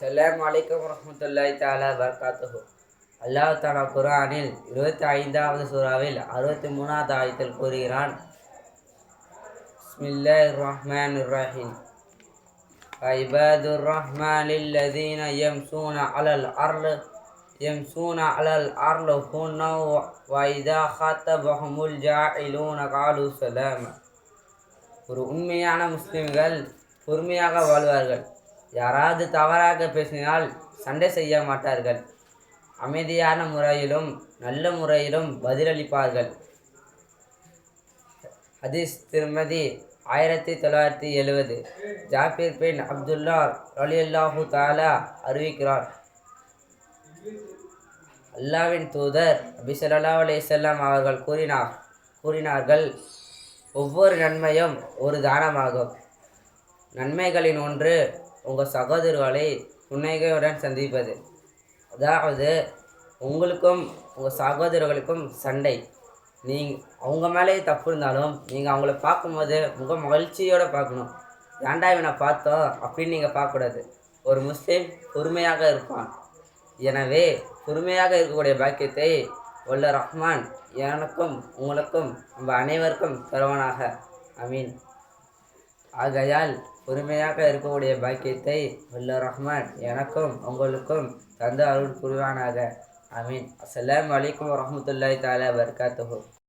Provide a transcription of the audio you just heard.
அஸ்ஸலாமு அலைக்கும் வரஹ்மத்துல்லாஹி தஆலா வபரகாத்துஹு. அல்லாஹ் தஆலா குர்ஆனில் 25வது சூறாவில் 63வது ஆயத்தில் கூறுகிறான், பிஸ்மில்லாஹிர் ரஹ்மானிர் ரஹீம். இபாதுர் ரஹ்மானில் லதீன யம்சூன அலல் அர்லி ஹுன்னா வ இதா ஹாத்தபஹுமுல் ஜாஹிலூன காலு ஸலாமா. ஒரு உண்மையான முஸ்லிம்கள் பொறுமையாக வாழ்வார்கள். யாராவது தவறாக பேசினால் சண்டை செய்ய மாட்டார்கள். அமைதியான முறையிலும் நல்ல முறையிலும் பதிலளிப்பார்கள். ஹதீஸ் திருமதி 1970. ஜாபிர் பின் அப்துல்லா ரலியல்லாஹு தஆலா அறிவிக்கிறார், அல்லாஹ்வின் தூதர் நபி ஸல்லல்லாஹு அலைஹி வஸல்லம் அவர்கள் கூறினார்கள், ஒவ்வொரு நன்மையும் ஒரு தானமாகும். நன்மைகளின் ஒன்று உங்கள் சகோதரர்களை புன்னகையுடன் சந்திப்பது. அதாவது உங்களுக்கும் உங்கள் சகோதரர்களுக்கும் சண்டை, அவங்க மேலே தப்பு இருந்தாலும் நீங்கள் அவங்கள பார்க்கும்போது முக மகிழ்ச்சியோடு பார்க்கணும். ஏன்டா இவனை பார்த்தோம் அப்படின்னு நீங்கள் பார்க்கக்கூடாது. ஒரு முஸ்லீம் பொறுமையாக இருப்பான். எனவே பொறுமையாக இருக்கக்கூடிய பாக்கியத்தை வல்ல ரஹ்மான் எனக்கும் உங்களுக்கும் நம்ம அனைவருக்கும் தருவானாக. ஆமீன். ஆகையால் பொறுமையாக இருக்கக்கூடிய பாக்கியத்தை வல்ல ரஹ்மான் எனக்கும் உங்களுக்கும் தந்து அருள் புரிவானாக. ஆமீன். அஸ்ஸலாமு அலைக்கும் வரஹ்மத்துல்லாஹி தஆலா வபரகாத்துஹு.